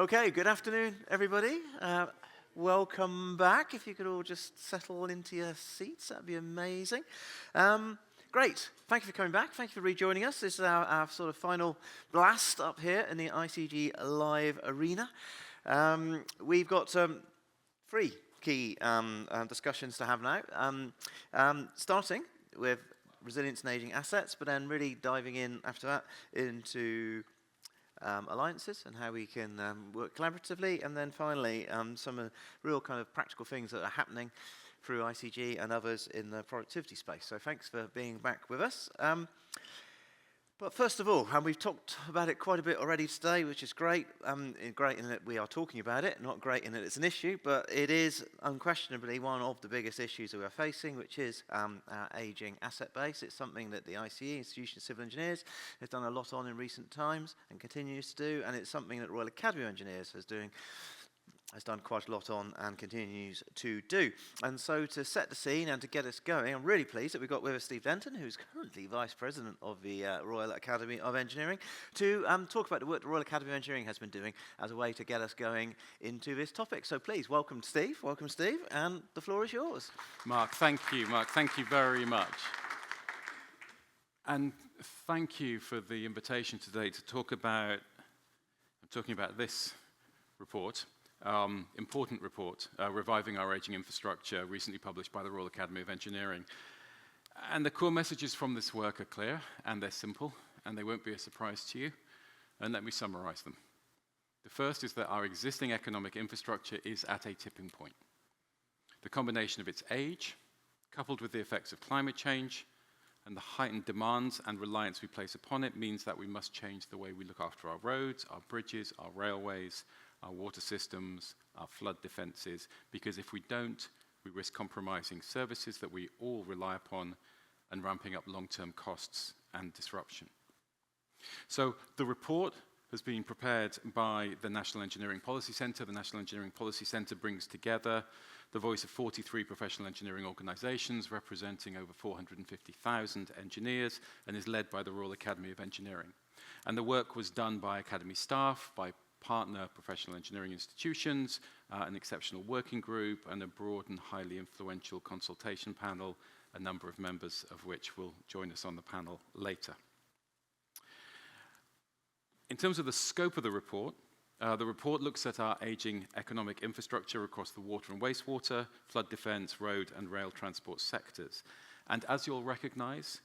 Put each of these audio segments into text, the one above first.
Okay, good afternoon, everybody. Welcome back. If you could all just settle into your seats, that'd be amazing. Great. Thank you for coming back. Thank you for rejoining us. This is our sort of final blast up here in the ICG Live Arena. We've got three key discussions to have now, starting with resilience and aging assets, but then really diving in after that into alliances and how we can work collaboratively, and then finally some real kind of practical things that are happening through ICG and others in the productivity space. So thanks for being back with us. But first of all, and we've talked about it quite a bit already today, which is great. Great in that we are talking about it, not great in that it's an issue, but it is unquestionably one of the biggest issues that we're facing, which is our ageing asset base. It's something that the ICE, Institution of Civil Engineers, has done a lot on in recent times and continues to do, and it's something that Royal Academy of Engineers has done quite a lot on and continues to do. And so to set the scene and to get us going, I'm really pleased that we've got with us Steve Denton, who's currently Vice President of the Royal Academy of Engineering, to talk about the work the Royal Academy of Engineering has been doing as a way to get us going into this topic. So please, welcome Steve, and the floor is yours. Mark, thank you. Mark, thank you very much. And thank you for the invitation today to talk about, I'm talking about this report. Important report, Reviving Our Aging Infrastructure, recently published by the Royal Academy of Engineering. And the core messages from this work are clear, and they're simple, and they won't be a surprise to you. And let me summarize them. The first is that our existing economic infrastructure is at a tipping point. The combination of its age, coupled with the effects of climate change, and the heightened demands and reliance we place upon it means that we must change the way we look after our roads, our bridges, our railways, our water systems, our flood defenses, because if we don't, we risk compromising services that we all rely upon and ramping up long-term costs and disruption. So the report has been prepared by the National Engineering Policy Centre. The National Engineering Policy Centre brings together the voice of 43 professional engineering organisations representing over 450,000 engineers and is led by the Royal Academy of Engineering. And the work was done by Academy staff, by partner professional engineering institutions, an exceptional working group, and a broad and highly influential consultation panel, a number of members of which will join us on the panel later. In terms of the scope of the report looks at our aging economic infrastructure across the water and wastewater, flood defence, road and rail transport sectors. And as you'll recognise,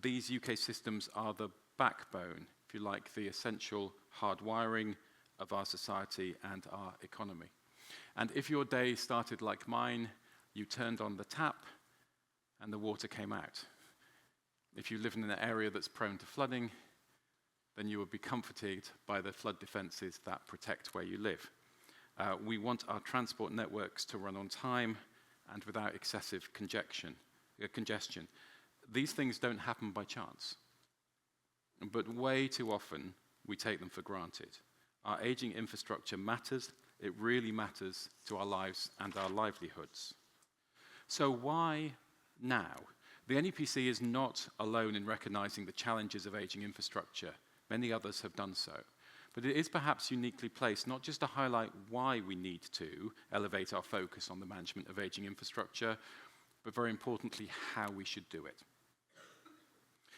these UK systems are the backbone, if you like, the essential hardwiring of our society and our economy. And if your day started like mine, you turned on the tap and the water came out. If you live in an area that's prone to flooding, then you would be comforted by the flood defences that protect where you live. We want our transport networks to run on time and without excessive congestion. These things don't happen by chance, but way too often we take them for granted. Our aging infrastructure matters. It really matters to our lives and our livelihoods. So why now? The NEPC is not alone in recognizing the challenges of aging infrastructure. Many others have done so. But it is perhaps uniquely placed not just to highlight why we need to elevate our focus on the management of aging infrastructure, but very importantly, how we should do it.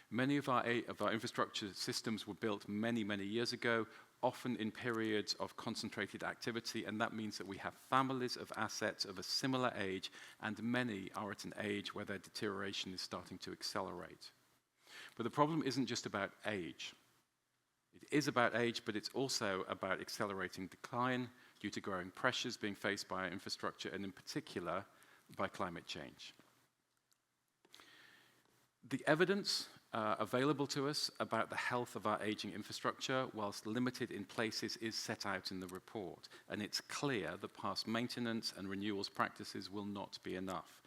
Many of our infrastructure systems were built many, many years ago, often in periods of concentrated activity, and that means that we have families of assets of a similar age, and many are at an age where their deterioration is starting to accelerate. But the problem isn't just about age. It is about age, but it's also about accelerating decline due to growing pressures being faced by our infrastructure, and in particular, by climate change. The evidence available to us about the health of our aging infrastructure, whilst limited in places, is set out in the report. And it's clear that past maintenance and renewals practices will not be enough.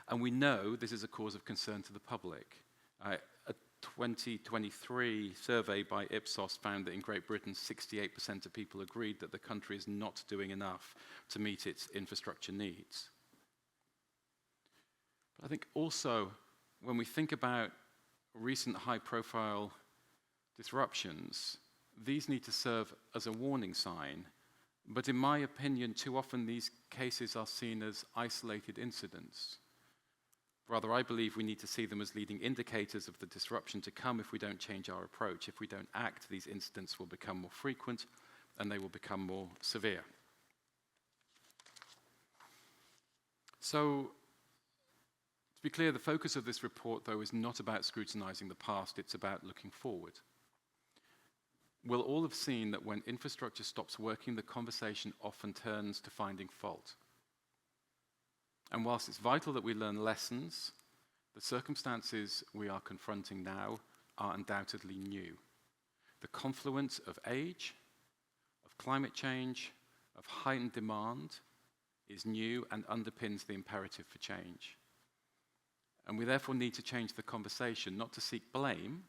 And we know this is a cause of concern to the public. A 2023 survey by Ipsos found that in Great Britain, 68% of people agreed that the country is not doing enough to meet its infrastructure needs. But I think also, when we think about recent high-profile disruptions, these need to serve as a warning sign But in my opinion, too often these cases are seen as isolated incidents. Rather, I believe we need to see them as leading indicators of the disruption to come if we don't change our approach. If we don't act, these incidents will become more frequent and they will become more severe. So, to be clear, the focus of this report, though, is not about scrutinizing the past, it's about looking forward. We'll all have seen that when infrastructure stops working, the conversation often turns to finding fault. And whilst it's vital that we learn lessons, the circumstances we are confronting now are undoubtedly new. The confluence of age, of climate change, of heightened demand is new and underpins the imperative for change. And we therefore need to change the conversation, not to seek blame,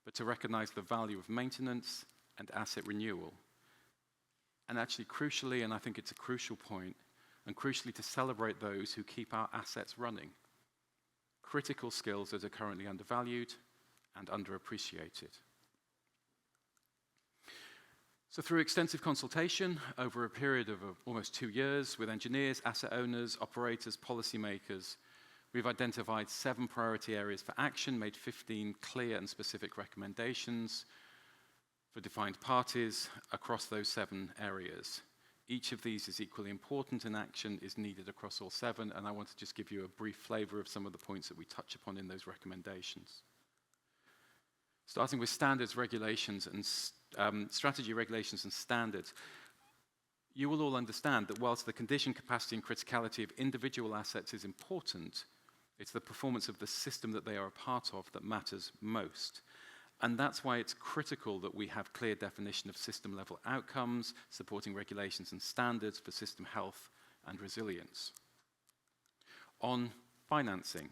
but to recognize the value of maintenance and asset renewal. And actually, crucially, and I think it's a crucial point, and crucially to celebrate those who keep our assets running. Critical skills that are currently undervalued and underappreciated. So through extensive consultation over a period of almost 2 years with engineers, asset owners, operators, policymakers, we've identified 7 priority areas for action, made 15 clear and specific recommendations for defined parties across those 7 areas. Each of these is equally important and action is needed across all 7, and I want to just give you a brief flavor of some of the points that we touch upon in those recommendations. Starting with standards, regulations, and strategy, regulations, and standards. You will all understand that whilst the condition, capacity, and criticality of individual assets is important, it's the performance of the system that they are a part of that matters most. And that's why it's critical that we have clear definition of system-level outcomes, supporting regulations and standards for system health and resilience. On financing,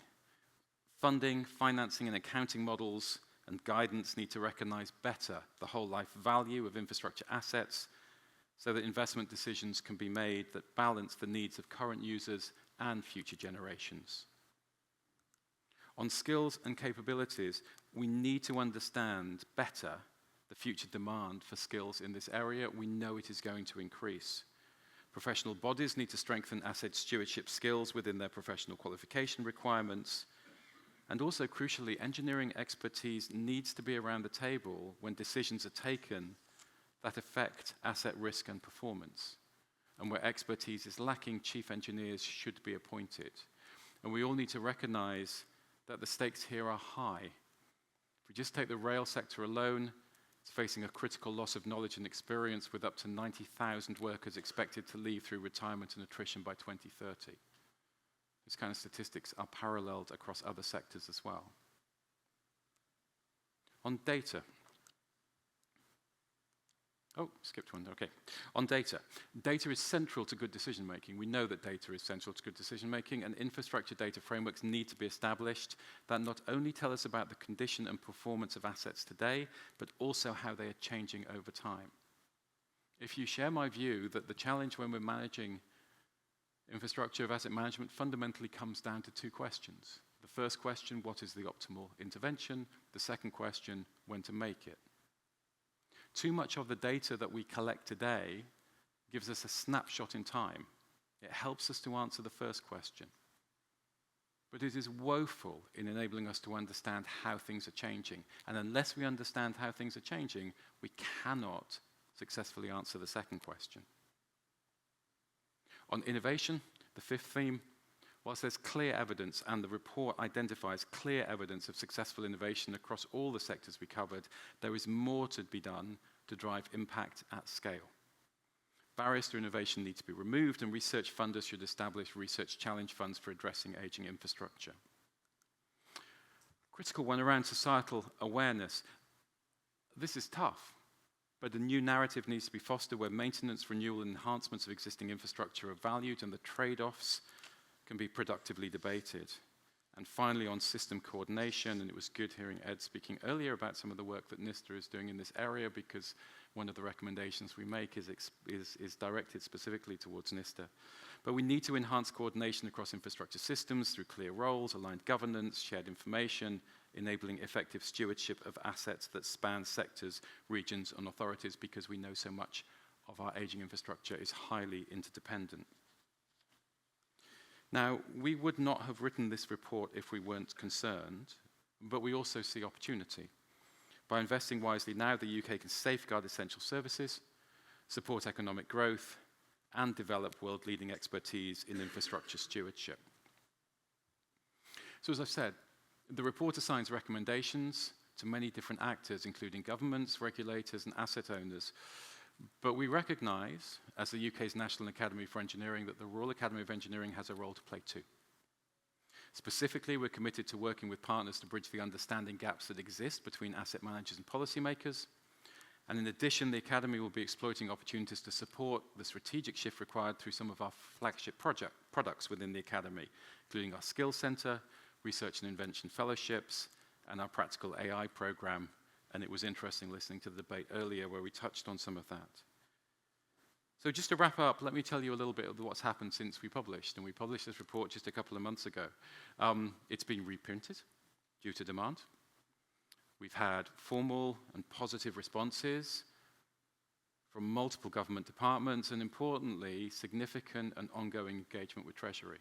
funding, financing, and accounting models and guidance need to recognize better the whole life value of infrastructure assets so that investment decisions can be made that balance the needs of current users and future generations. On skills and capabilities, we need to understand better the future demand for skills in this area. We know it is going to increase. Professional bodies need to strengthen asset stewardship skills within their professional qualification requirements. And also, crucially, engineering expertise needs to be around the table when decisions are taken that affect asset risk and performance. And where expertise is lacking, chief engineers should be appointed. And we all need to recognize that the stakes here are high. If we just take the rail sector alone, it's facing a critical loss of knowledge and experience with up to 90,000 workers expected to leave through retirement and attrition by 2030. These kind of statistics are paralleled across other sectors as well. On data. Oh, skipped one, okay. On data. Data is central to good decision making. We know that data is central to good decision making, and infrastructure data frameworks need to be established that not only tell us about the condition and performance of assets today, but also how they are changing over time. If you share my view that the challenge when we're managing infrastructure of asset management fundamentally comes down to 2 questions. The first question, what is the optimal intervention? The second question, when to make it. Too much of the data that we collect today gives us a snapshot in time. It helps us to answer the first question. But it is woeful in enabling us to understand how things are changing. And unless we understand how things are changing, we cannot successfully answer the second question. On innovation, the 5th theme, whilst there's clear evidence, and the report identifies clear evidence of successful innovation across all the sectors we covered, there is more to be done to drive impact at scale. Barriers to innovation need to be removed, and research funders should establish research challenge funds for addressing aging infrastructure. Critical one around societal awareness. This is tough, but a new narrative needs to be fostered where maintenance, renewal, and enhancements of existing infrastructure are valued and the trade-offs can be productively debated. And finally, on system coordination, and it was good hearing Ed speaking earlier about some of the work that NISTA is doing in this area, because one of the recommendations we make is directed specifically towards NISTA. But we need to enhance coordination across infrastructure systems through clear roles, aligned governance, shared information, enabling effective stewardship of assets that span sectors, regions, and authorities, because we know so much of our aging infrastructure is highly interdependent. Now, we would not have written this report if we weren't concerned, but we also see opportunity. By investing wisely now, the UK can safeguard essential services, support economic growth, and develop world-leading expertise in infrastructure stewardship. So as I've said, the report assigns recommendations to many different actors, including governments, regulators, and asset owners. But we recognize, as the UK's National Academy for Engineering, that the Royal Academy of Engineering has a role to play too. Specifically, we're committed to working with partners to bridge the understanding gaps that exist between asset managers and policymakers. And in addition, the Academy will be exploiting opportunities to support the strategic shift required through some of our flagship products within the Academy, including our Skills Centre, Research and Invention Fellowships, and our Practical AI programme. And it was interesting listening to the debate earlier where we touched on some of that. So just to wrap up, let me tell you a little bit of what's happened since we published. And we published this report just a couple of months ago. It's been reprinted due to demand. We've had formal and positive responses from multiple government departments, and importantly, significant and ongoing engagement with Treasury.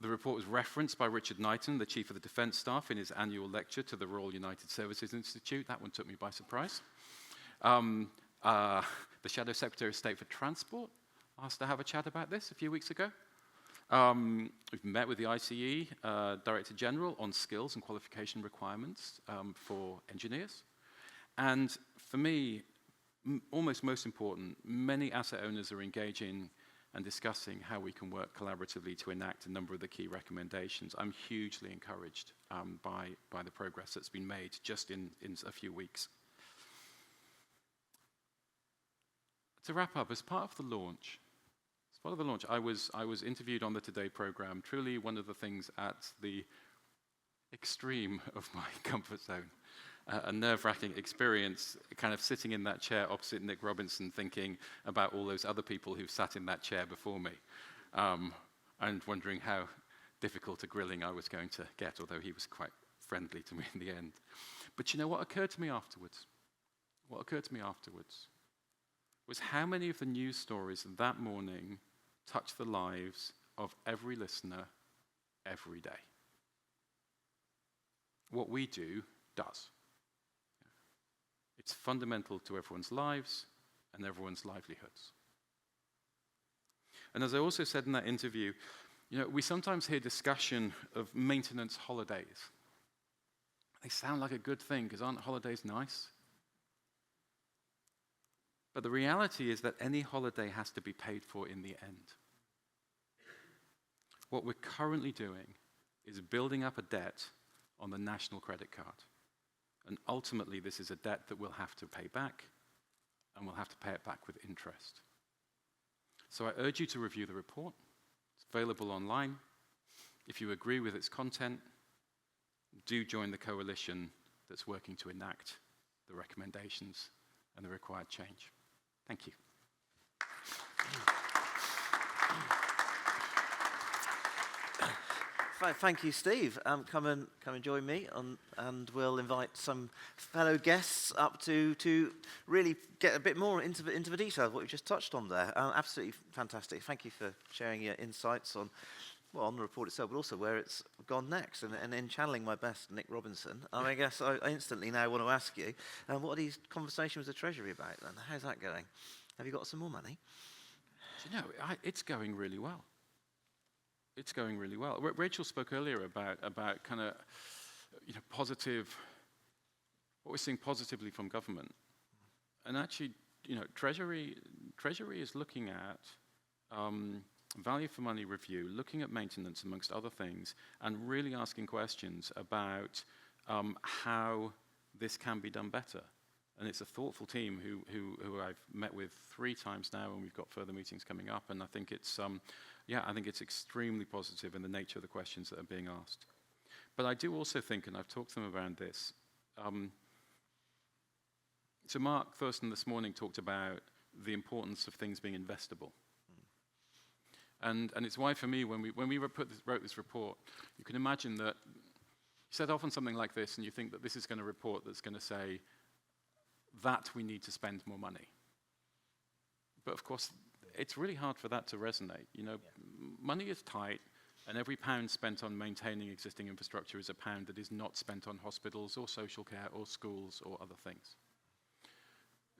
The report was referenced by Richard Knighton, the Chief of the Defence Staff, in his annual lecture to the Royal United Services Institute. That one took me by surprise. The Shadow Secretary of State for Transport asked to have a chat about this a few weeks ago. We've met with the ICE Director General on skills and qualification requirements for engineers. And for me, almost most important, many asset owners are engaging and discussing how we can work collaboratively to enact a number of the key recommendations. I'm hugely encouraged by the progress that's been made just in a few weeks. To wrap up, as part of the launch, I was interviewed on the Today programme, truly one of the things at the extreme of my comfort zone. A nerve-wracking experience, kind of sitting in that chair opposite Nick Robinson, thinking about all those other people who've sat in that chair before me, and wondering how difficult a grilling I was going to get, although he was quite friendly to me in the end. But you know what occurred to me afterwards? What occurred to me afterwards was how many of the news stories that morning touched the lives of every listener every day. What we do does. It's fundamental to everyone's lives and everyone's livelihoods. And as I also said in that interview, we sometimes hear discussion of maintenance holidays. They sound like a good thing, because aren't holidays nice? But the reality is that any holiday has to be paid for in the end. What we're currently doing is building up a debt on the national credit card. And ultimately, this is a debt that we'll have to pay back, and we'll have to pay it back with interest. So I urge you to review the report. It's available online. If you agree with its content, do join the coalition that's working to enact the recommendations and the required change. Thank you. Thank you, Steve. Come and join me, and we'll invite some fellow guests up to really get a bit more into the detail of what we just touched on there. Absolutely fantastic. Thank you for sharing your insights on the report itself, but also where it's gone next. And in channeling my best Nick Robinson, I guess I instantly now want to ask you, what are these conversations with the Treasury about then? How's that going? Have you got some more money? Do you know, it's going really well. It's going really well. Rachel spoke earlier about kind of positive, what we're seeing positively from government. And actually, Treasury is looking at value for money review, looking at maintenance amongst other things, and really asking questions about how this can be done better. And it's a thoughtful team who I've met with 3 times now, and we've got further meetings coming up. And I think it's extremely positive in the nature of the questions that are being asked. But I do also think, and I've talked to them around this. So Mark Thurston this morning talked about the importance of things being investable. And it's why for me, when we wrote this report, you can imagine that you set off on something like this, and you think that this is going to report that's going to say, that we need to spend more money. But of course, it's really hard for that to resonate. Money is tight, and every pound spent on maintaining existing infrastructure is a pound that is not spent on hospitals or social care or schools or other things.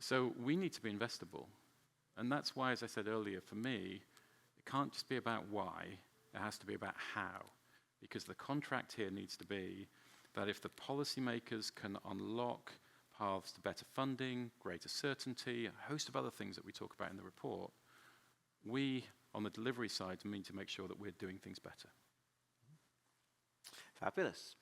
So we need to be investable. And that's why, as I said earlier, for me, it can't just be about why, it has to be about how. Because the contract here needs to be that if the policymakers can unlock paths to better funding, greater certainty, a host of other things that we talk about in the report, we, on the delivery side, need to make sure that we're doing things better. Fabulous.